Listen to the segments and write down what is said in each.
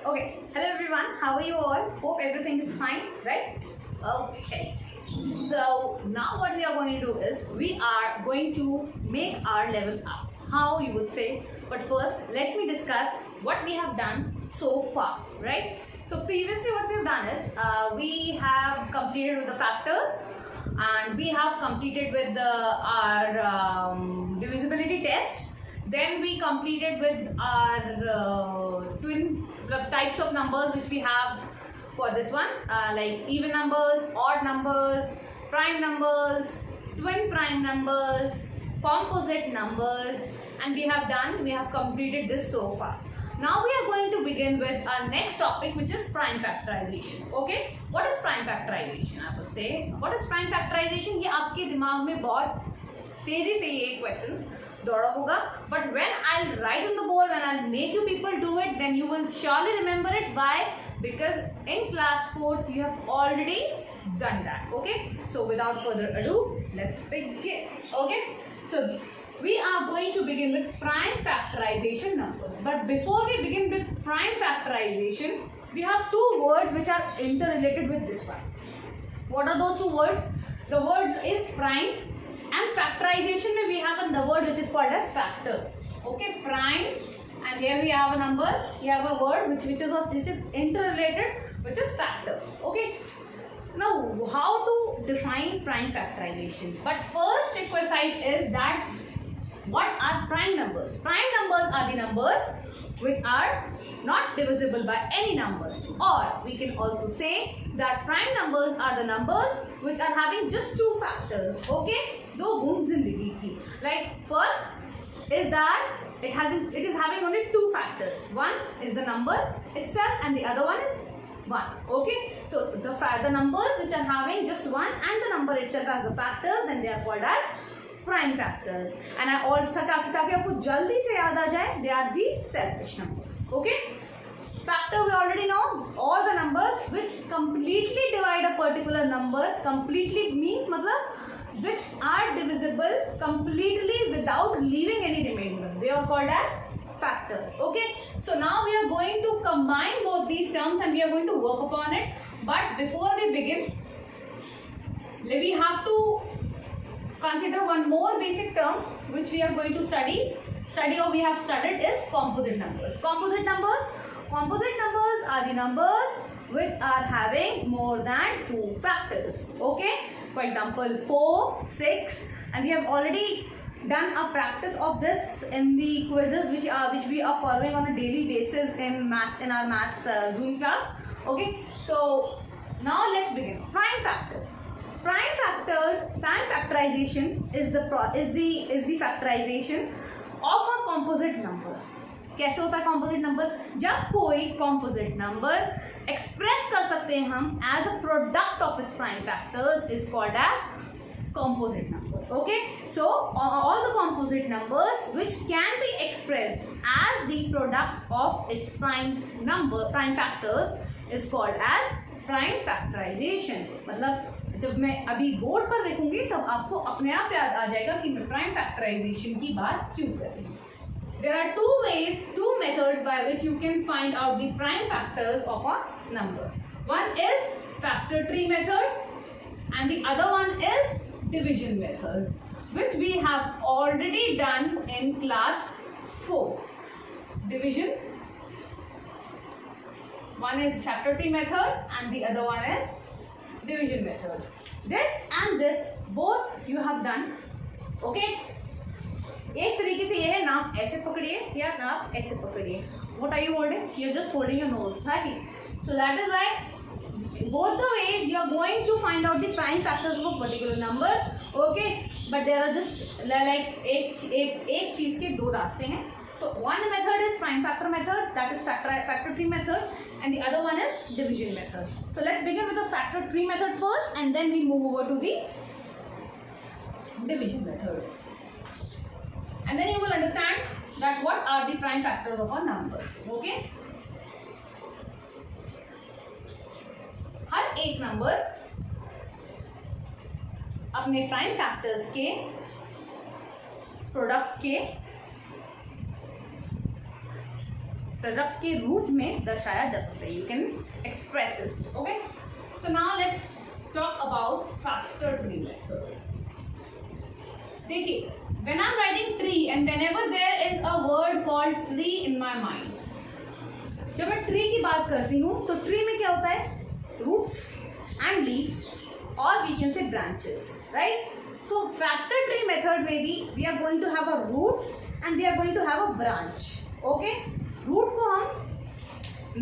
Okay, hello everyone, how are you all? Hope everything is fine, right? Okay, so now what we are going to do is we are going to make our level up. How you would say, but first let me discuss what we have done so far, right? So previously what we have done is we have completed with the factors and we have completed with our divisibility test. Then we completed with our twin types of numbers which we have for this one, like even numbers, odd numbers, prime numbers, twin prime numbers, composite numbers, and we have completed this so far. Now we are going to begin with our next topic, which is prime factorization. Okay, what is prime factorization? I would say, what is prime factorization? ये आपके दिमाग में बहुत तेजी से ये question दौड़ा होगा, but when I'll write on the board, when I'll make you people do it, then you will surely remember it. Why? Because in class 4 you have already done that. Okay, so without further ado, let's begin. Okay, so we are going to begin with prime factorization numbers, but before we begin with prime factorization, we have two words which are interrelated with this one. What are those two words? The words is prime, and factorization mein we have another word which is called as factor. Okay, prime, and here we have a number, we have a word which is interrelated, which is factor. Okay, now how to define prime factorization? But first requisite is that what are prime numbers? Prime numbers are the numbers which are not divisible by any number, or we can also say that prime numbers are the numbers which are having just two factors. Okay, दो बूंद जिंदगी की. Like first is that it is having only two factors. One is the number itself and the other one is 1. Okay, so the numbers which are having just 1 and the number itself as the factors, then they are called as prime factors. And I also ताकि आपको जल्दी से याद आ जाए, they are the selfish numbers. Okay, factor we already know, all the numbers which completely divide a particular number. Completely means मतलब which are divisible completely without leaving any remainder. They are called as factors. Okay, so now we are going to combine both these terms and we are going to work upon it. But before we begin, we have to consider one more basic term which we are going to study or we have studied is composite numbers. Composite numbers are the numbers which are having more than two factors. Okay, for example 4, 6, and we have already done a practice of this in the quizzes which we are following on a daily basis in our maths Zoom class. Okay, so now let's begin. Prime factors. Prime factorization is the factorization of a composite number. कैसे होता है composite number? जब कोई composite number express कर सकते हैं हम as a product of its prime factors is called as composite number. Okay, so all the composite numbers which can be expressed as the product of its prime factors is called as prime factorization. मतलब जब मैं अभी board पर लिखूंगी तब आपको अपने आप याद आ जाएगा कि मैं प्राइम फैक्टराइजेशन की बात क्यों कर रही हूँ. There are two methods by which you can find out the prime factors of a number. One is factor tree method and the other one is division method, which we have already done in class 4. Division. One is factor tree method and the other one is division method. This and this both you have done. Okay, एक तरीके से ये है, नाक ऐसे पकड़िए या नाक ऐसे पकड़िए. What are you holding? You are just holding your nose. Right? So that is why both the ways you are going to find out the prime factors of a particular number. Okay, but there are just like एक चीज के दो रास्ते हैं. So one method is prime factor method, that is factor tree method, and the other one is division method. So let's begin with the factor tree method first, and then we move over to the division method. And then you will understand that what are the prime factors of a number. Okay, हर एक number अपने prime factors के product के product के रूप में दर्शाया जा सकता है. You can express it. Okay, so now let's talk about factor tree method. देखिए, when I'm writing tree and whenever there is a word called tree in my mind, जब मैं ट्री की बात करती हूँ तो ट्री में क्या होता है? रूट्स एंड लीव्स और we can say branches, right? So factor tree method में भी we are going to have a root and we are going to have a branch. Okay, root को हम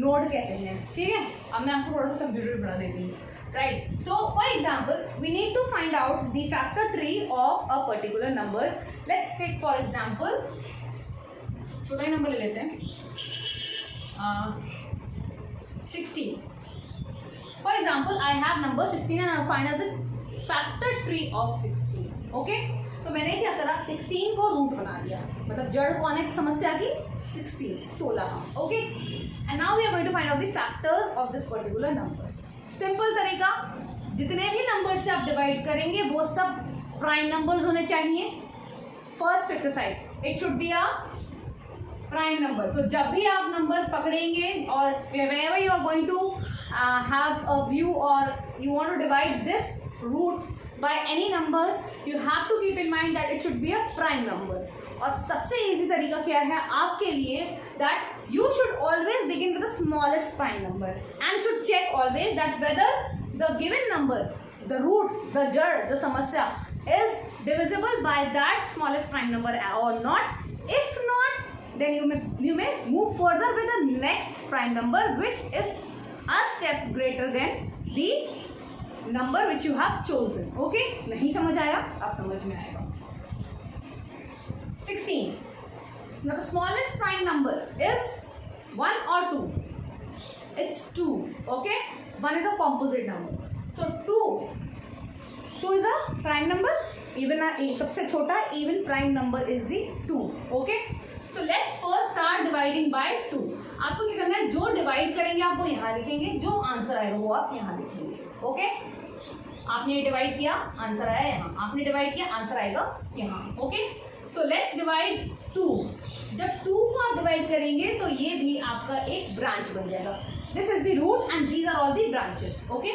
नोड कहते हैं, ठीक है? अब मैं आपको थोड़ा सा कंप्यूटर बना देती हूँ. Right. So, for example, we need to find out the factor tree of a particular number. Let's take for example, छोटा ही नंबर ले लेते हैं, 16. For example, I have number 16 and I'll find out the factor tree of 16. Okay? तो मैंने क्या करा? 16 को root बना दिया, मतलब जड़ कौन है समस्या की? 16. Okay? And now we are going to find out the factors of this particular number. Simple तरीका, जितने भी नंबर से आप डिवाइड करेंगे वो सब प्राइम नंबर्स होने चाहिए. First exercise, it should be a prime number. So जब भी आप नंबर पकड़ेंगे और whenever you are going to have a view or you want to divide this root by any number, you have to keep in mind that it should be a prime number. और सबसे easy तरीका क्या है आपके लिए? that you should always begin with the smallest prime number and should check always that whether the given number, the root, the jar, the samasya is divisible by that smallest prime number or not. If not, then you may move further with the next prime number which is a step greater than the number which you have chosen. Okay, नहीं समझ आया? अब समझ में आएगा. 16. Now the smallest prime number is 1 or 2. It's 2. Okay, 1 is a composite number. So 2 is a prime number. Even सबसे छोटा even prime number is the 2. Okay, so let's first start dividing by 2. आपको क्या करना है? जो divide करेंगे आप वो यहाँ लिखेंगे, जो आंसर आएगा वो आप यहाँ लिखेंगे. ओके, आपने डिवाइड किया, आंसर आया यहाँ. आपने डिवाइड किया, आंसर आएगा यहाँ. Okay, so let's divide 2. जब 2 को आप डिवाइड करेंगे तो ये भी आपका एक ब्रांच बन जाएगा. This is the root and these are all the branches. Okay,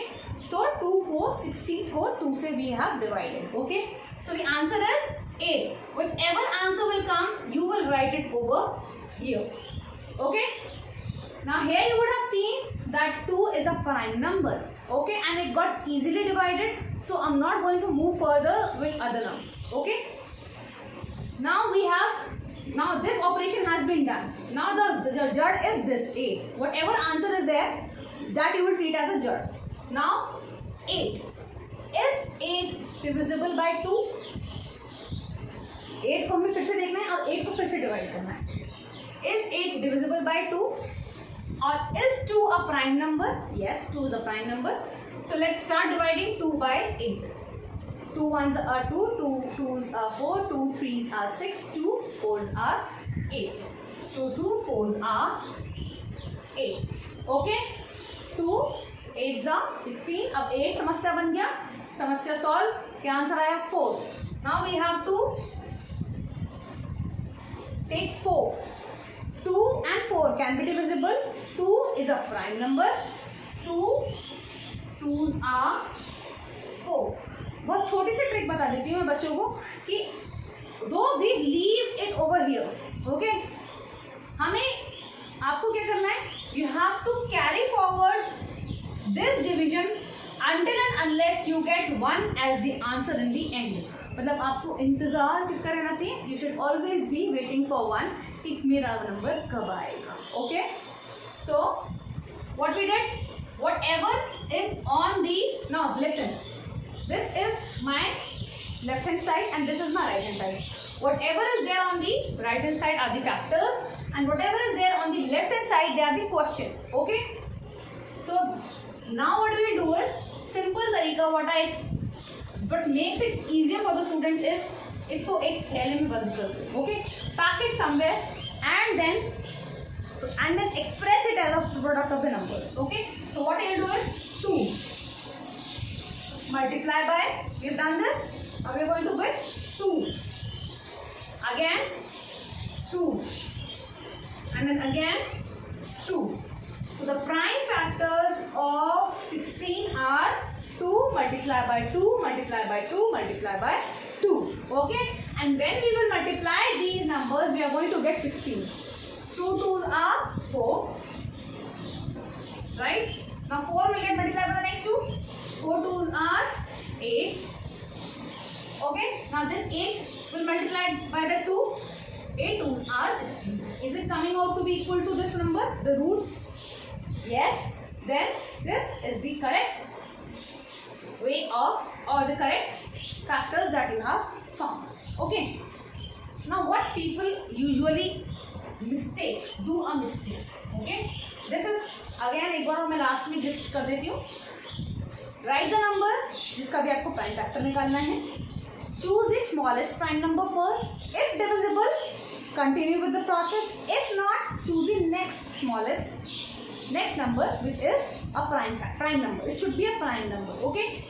so 2 को 16 को 2 से we have divided. Okay, so the answer is 8. Whichever answer will come, you will write it over here. Okay, now here you would have seen that 2 is a prime number. Okay, and it got easily divided, so I'm not going to move further with other number. Okay, now this operation has been done. Now the jar is this 8. Whatever answer is there, that you will treat as a jar. Now 8. Is 8 divisible by 2? 8 को हमें फिर से देखना है और 8 को फिर से डिवाइड करना है. Is 8 divisible by 2? Or is 2 a prime number? Yes, 2 is a prime number. So let's start dividing 2 by 8. 2 1s are 2, 2 2s are 4, 2 3s are 6, 2 4s are 8. 2 2 4s are 8. Okay? 2 8s are 16. अब 8 समस्या बन गया. समस्या solve. क्या answer आया? 4. Now we have to take 4. 2 and 4 can be divisible. 2 is a prime number. 2 2s are 4. बहुत छोटी सी trick बता देती हूँ मैं बच्चों को कि दो we leave it over here. Okay, हमें आपको क्या करना है? You have to carry forward this division until and unless you get 1 as the answer in the end. मतलब आपको इंतजार किसका रहना चाहिए? You should always be waiting for 1 कि मेरा नंबर कब आएगा. Okay, so what we did, whatever is on the, now listen, this is my left hand side and this is my right hand side. Whatever is there on the right hand side are the factors and whatever is there on the left hand side they are the questions. Okay, so now what we will do is simple तरीका what makes it easier for the students is इसको एक थैले में बंद कर दो. Okay, pack it somewhere and then express it as a product of the numbers. Okay, so what I will do is 2 multiply by, we have done this, now we are going to get 2 again 2 and then again 2. So the prime factors of 16 are 2 multiplied by 2 multiplied by 2 multiplied by 2. Okay? And when we will multiply these numbers, we are going to get 16. 2 2s are 4. Right? Now 4 will get multiplied by the next 2. 4 2s are 8. Okay? Now this 8 will multiply by the 2. 8 2s are 16. Is it coming out to be equal to this number? The root? Yes. Then this is the correct way of, or the correct factors that you have found. Okay. Now what people usually do a mistake. Okay. This is again एक बार मैं last में just कर देती हूँ. Write the number जिसका भी आपको prime factor निकालना है. Choose the smallest prime number first. If divisible, continue with the process. If not, choose the next number which is a prime number. It should be a prime number. Okay.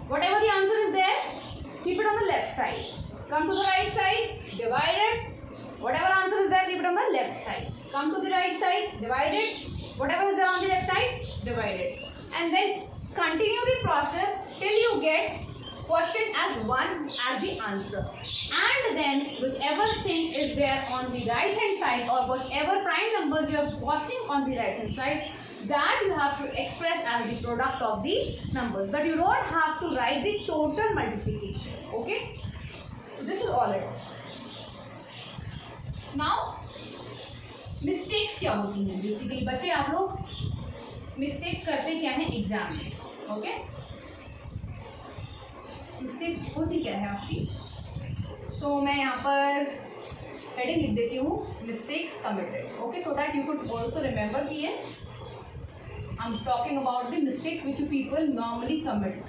Whatever the answer is there, keep it on the left side. Come to the right side, divide it. Whatever answer is there, keep it on the left side. Come to the right side, divide it. Whatever is there on the left side, divide it. And then continue the process till you get question as 1 as the answer. And then whichever thing is there on the right hand side, or whichever prime numbers you are watching on the right hand side, that you have to express as the product of the numbers. But you don't have to write the total multiplication. Okay? So this is all it. Now mistakes क्या होती हैं? Basically बच्चे आप लोग mistake करते क्या हैं exam में? ओके, मिस्टेक होती क्या है आपकी? सो मैं यहाँ पर हेडिंग लिख देती हूँ, mistakes committed. Okay, so that you could also remember कि ये I am talking about the mistakes which you people normally commit.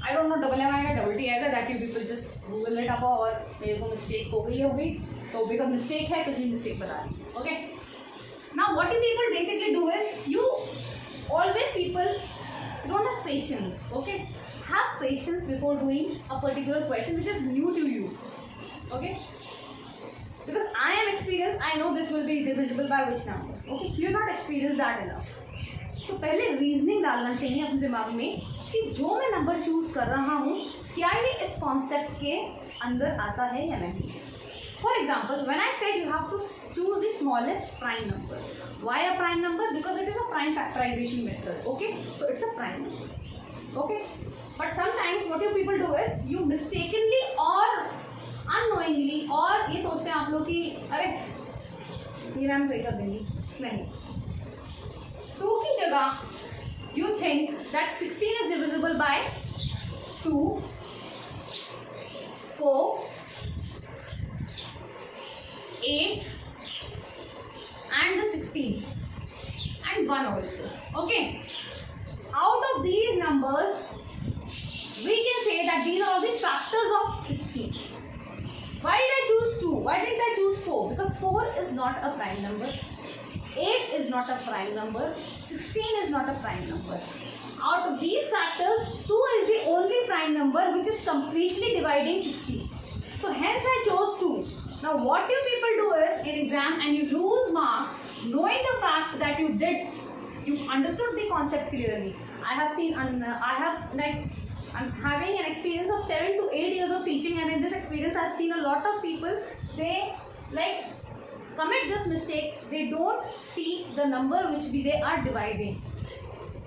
I don't know double M आएगा डबल टी आएगा, that you people just Google it up और मेरे को mistake हो गई तो बिकॉज मिस्टेक है तो इसलिए मिस्टेक बता रही. Okay, now what you people basically do is you always people don't have patience. Okay, have patience before doing a particular question which is new to you. Okay, because I am experienced, I know this will be divisible by which number. Okay, you are not experienced that enough. तो पहले reasoning डालना चाहिए अपने दिमाग में कि जो मैं नंबर चूज कर रहा हूँ क्या ये इस कॉन्सेप्ट के अंदर आता है या नहीं. For example, when I said you have to choose the smallest prime number. Why a prime number? Because it is a prime factorization method. Okay, so it's a prime number. Okay, but sometimes what you people do is you mistakenly or unknowingly और ये सोचते हैं आप लोग कि अरे ये ma'am सही कर देंगी. नहीं, 2 की जगह you think that 16 is divisible by 2, 4, 8 and the 16 and 1 also. Okay, out of these numbers we can say that these are all the factors of 16. Why did I choose 2? Why didn't I choose 4? Because 4 is not a prime number, 8 is not a prime number, 16 is not a prime number. Out of these factors, 2 is the only prime number which is completely dividing 16. So hence I chose 2. Now what you people do is in exam and you lose marks knowing the fact that you understood the concept clearly. I have seen, I'm having an experience of 7 to 8 years of teaching, and in this experience I have seen a lot of people, they commit this mistake. They don't see the number which they are dividing.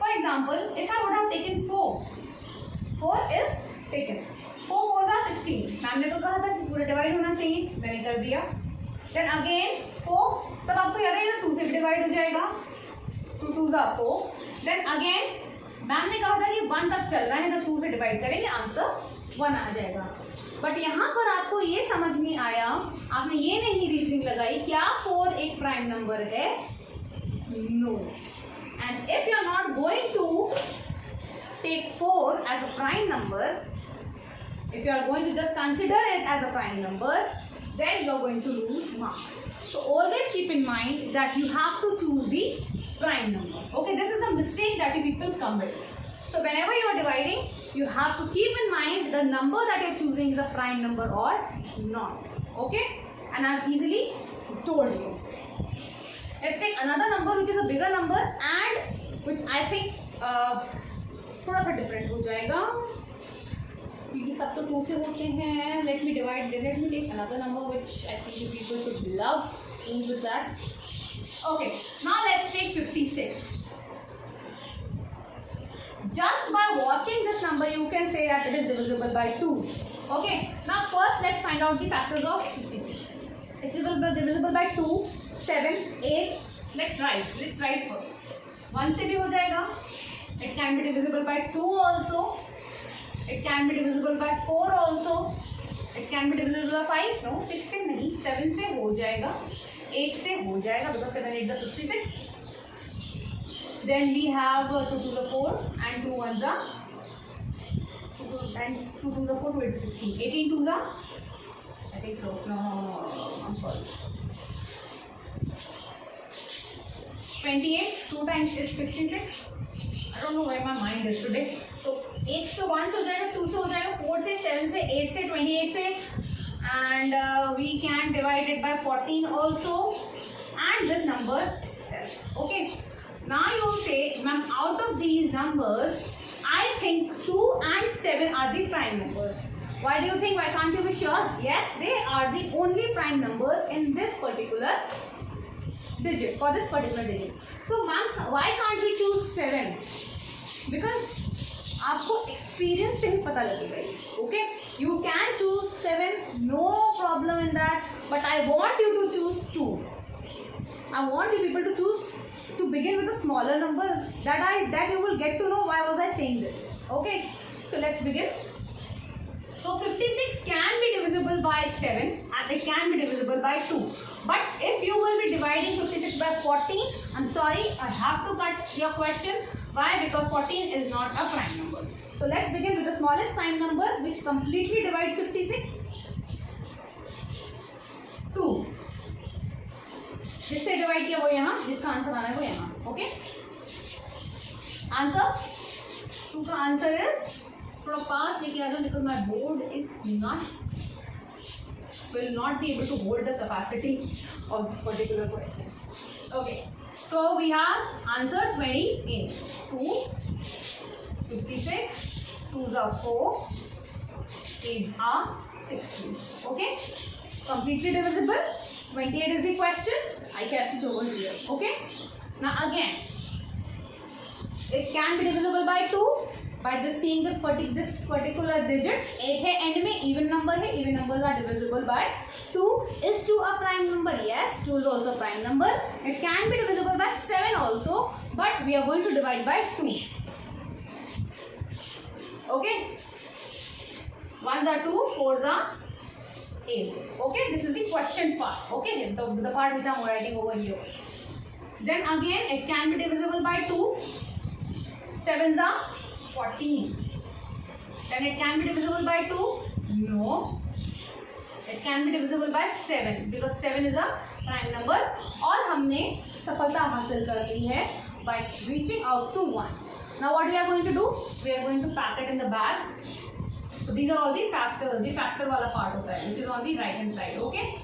For example, if I would have taken 4 is taken. 4 4s are 16. Ma'am ने तो कहा था कि पूरा divide होना चाहिए, मैंने कर दिया. Then again 4, तब आपको याद है ना 2 से डिवाइड हो जाएगा. 2 2s are 4. Then again ma'am ने कहा था कि 1 तक चल रहा है तो 2 से डिवाइड करेंगे, आंसर 1 आ जाएगा. बट यहाँ पर आपको ये समझ नहीं आया, आपने ये नहीं रीजनिंग लगाई क्या 4 एक प्राइम नंबर है? No. And if you are not going to take 4 as a prime number, if you are going to just consider it as a prime number, then you are going to lose marks. So always keep in mind that you have to choose the prime number. Okay, this is the mistake that you people commit. So whenever you are dividing, you have to keep in mind the number that you are choosing is a prime number or not. Okay, and I have easily told you. Let's take another number which is a bigger number and which I think थोड़ा सा different हो जाएगा क्योंकि सब तो 2 से होते हैं. Let me take another number which I think you people should love things with that. Okay, now let's take 56. Just by watching this number you can say that it is divisible by 2. Okay, now first let's find out the factors of 56. It's divisible by 2, 7, 8. Let's write first. 1 से भी हो जाएगा. It can be divisible by 2 also. It can be divisible by 4 also. It can be divisible by 5. No, 6 से नहीं, 7 से हो जाएगा, 8 से हो जाएगा because 7 8 is 56. Then we have 2 to the 4 and 2 1s are 2 to the 4 to 8 is 16. 18 to the, I think so. No, I'm sorry. 28 2 times is 56. I don't know where my mind is today. तो 1 से 1 से हो जाएगा, 2 से हो जाएगा, 4 से, 7 से, 8 से, 28 से, and we can divide it by 14 also, and this number itself. Okay. Now you say, ma'am, out of these numbers, I think 2 and 7 are the prime numbers. Why do you think? Why can't you be sure? Yes, they are the only prime numbers in this particular digit, for this particular digit. So, ma'am, why can't we choose 7? Because आपको experience से ही पता लगेगा ये. Okay, you can choose 7, no problem in that. But I want you to choose 2. I want you people to choose to begin with a smaller number. That you will get to know why was I saying this. Okay, so let's begin. So 56 can be divisible by 7 and it can be divisible by 2. But if you will be dividing 56 by 14, I'm sorry, I have to cut your question. Why? Because 14 is not a prime number. So let's begin with the smallest prime number which completely divides 56. 2. जिससे divide किया वो यहाँ, जिसका answer आना है वो यहाँ. Okay, answer 2 का आंसर इज, थोड़ा पास लेके आ जाओ because my board will not be able to hold the capacity of this particular question. Okay, so we have answer 28. 2, 56, 2s are 4, 8s are 16. Okay, completely divisible. 28 is the question. I kept it over here. Okay. Now again, it can be divisible by 2 by just seeing this particular digit. 8 है end में, even number है. Even numbers are divisible by 2. Is 2 a prime number? Yes, 2 is also a prime number. It can be divisible by 7 also, but we are going to divide by 2. Okay. 1s are 2, 4s are 8. Okay, this is the question part. Okay, the part which I am writing over here. Then again, it can be divisible by 2. 7s are 14. Then it can be divisible by 2. No. It can be divisible by 7 because 7 is a prime number. और हमने सफलता हासिल कर ली है by reaching out to 1. Now what we are going to do? We are going to pack it in the bag. So these are all the factors. The factor वाला part होता है, which is on the right hand side. Okay.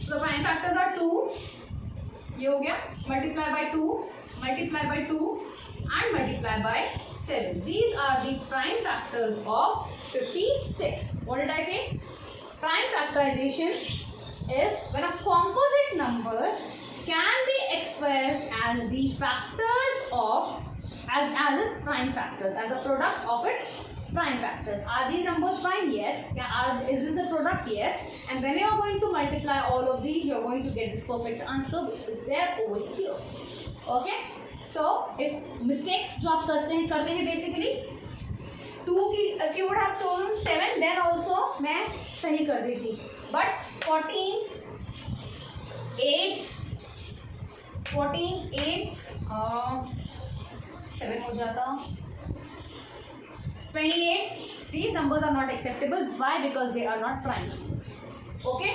So the prime factors are 2. ये हो गया. Multiply by 2, multiply by 2, and multiply by 7. These are the prime factors of 56. What did I say? Prime factorization is when a composite number can be expressed as the factors of as its prime factors, as the product of its prime factors. Are these numbers prime? Yes. Is this the product? Yes. And when you are going to multiply all of these, you are going to get this perfect answer which is there over here. Okay. So if mistakes जो आप करते हैं basically 2 की, if you would have chosen 7 then also मैं सही कर देती, but 14, 8, 7 हो जाता, 28. These numbers are not acceptable. Why? Because they are not prime numbers. Okay.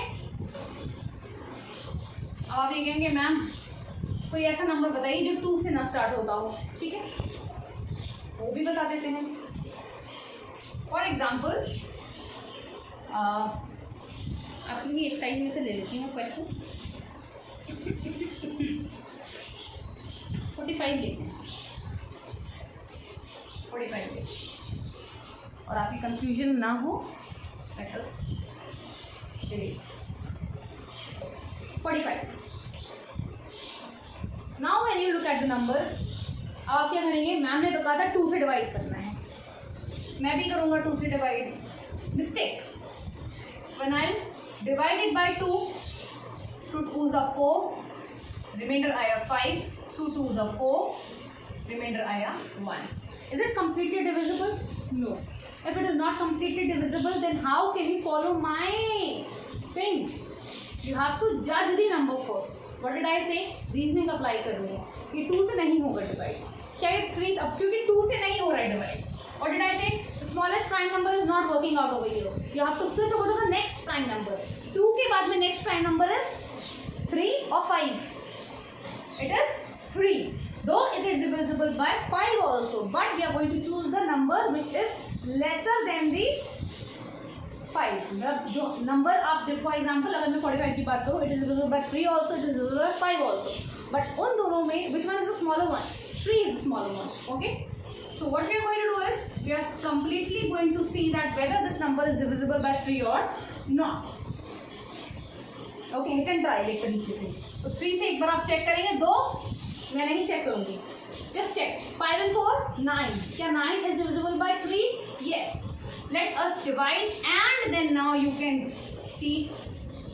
अब आप ये कहेंगे मैम कोई ऐसा नंबर बताइए जो 2 से ना स्टार्ट होता हो. ठीक है, वो भी बता देते हैं. फॉर एग्जाम्पल आपकी एक्सरसाइज में से ले लेती हूँ क्वेश्चन 45 लेते हैं 45 लेते हैं और आपकी कंफ्यूजन ना हो। Let us erase this 45। Now when you look at the number, आप क्या करेंगे, मैम ने तो कहा था 2 से डिवाइड करना है, मैं भी करूँगा 2 से divide. Mistake, when I divide it by 2, 2 2s are 4, remainder आया 5, 2 2s are 4, रिमाइंडर आया 1। Is it completely divisible? No. If it is not completely divisible, then how can you follow my thing? You have to judge the number first. What did I say? Reasoning apply कर रही हूँ, ये 2 से नहीं होगा divide, क्या ये 3, अब क्योंकि 2 से नहीं हो रहा है divide. What did I say? The smallest prime number is not working out over here. You have to switch over to the next prime number. 2 के बाद में next prime number is 3 or 5. It is 3. Though it is divisible by 5 also, but we are going to choose the number which is lesser than the 5. जो number आप for example अगर मैं 45 की बात करूँ, it is divisible by 3 also, it is divisible by 5 also. But उन दोनों में which one is the smaller one? 3 is the smaller one. Okay. So what we are going to do is we are completely going to see that whether this number is divisible by 3 or not. Okay, hit and try एक तरीके से। तो 3 से एक बार आप check करेंगे, 2 मैं नहीं चेक करूँगी, just check। 5 and 4 9, क्या 9 is divisible by 3? Yes. Let us divide and then now you can see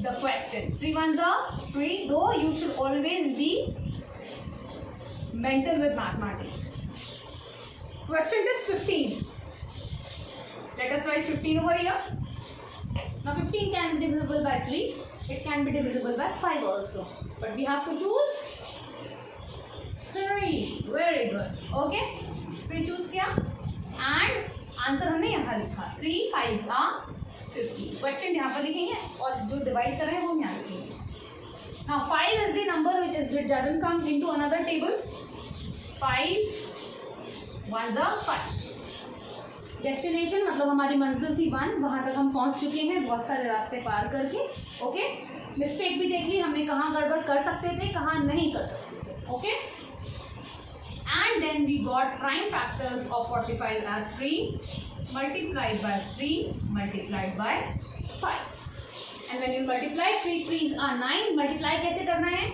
the question. 3 ones are 3, though you should always be mental with mathematics. Question is 15. Let us write 15 over here. Now 15 can be divisible by 3. It can be divisible by 5 also. But we have to choose 3. Very good. Okay. 3 choose किया and answer हमने यहाँ लिखा 3 5s are 50. Question यहाँ पर लिखेंगे और जो divide कर रहे हैं वो यहाँ लिखेंगे। Now 5 is the number which doesn't come into another table. 5 1s are 5. Destination मतलब हमारी मंजिल थी 1, वहाँ तक हम पहुँच चुके हैं बहुत सारे रास्ते पार करके। ओके, मिस्टेक भी देख ली हमने, कहाँ गड़बड़ कर सकते थे कहाँ नहीं कर सकते थे। Okay, and then we got prime factors of 45 as 3 multiplied by 3 multiplied by 5, and when you multiply 3 3s are 9। multiply कैसे करना है,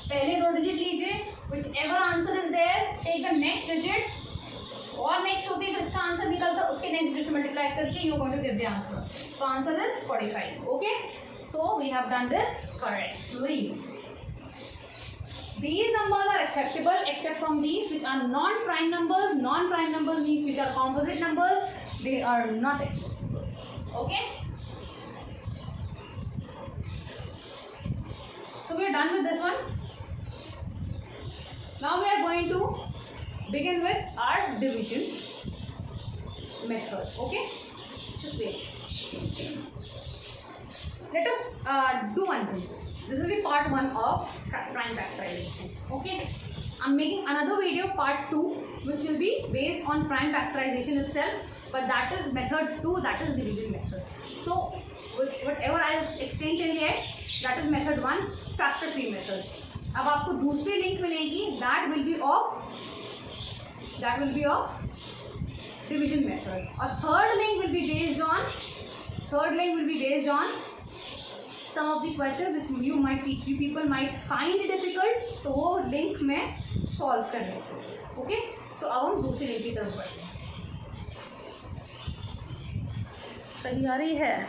पहले 2 डिजिट लीजिए, whichever answer is there take the next digit, और नेक्स्ट होती है तो इसका आंसर निकलता उसके नेक्स्ट डिजिट मल्टीप्लाई करके you going to get the answer. So answer is 45। Okay, so we have done this correctly. These numbers are acceptable except from these which are non-prime numbers. Non-prime numbers means which are composite numbers. They are not acceptable. Okay. So we are done with this one. Now we are going to begin with our division method. Okay. Just wait. Let us do one thing. This is the part 1 of prime factorization. Okay, I'm making another video part 2 which will be based on prime factorization itself, but that is method 2, that is division method. So whatever I explained till yet, that is method 1, factor tree method. अब आपको दूसरी link मिलेगी, that will be of division method, और third link will be based on some of the questions which you people might find difficult, तो वो link में solve करने को। ओके, सो अब हम दूसरी लिंक की तरफ बढ़ते हैं। सही आ रही है?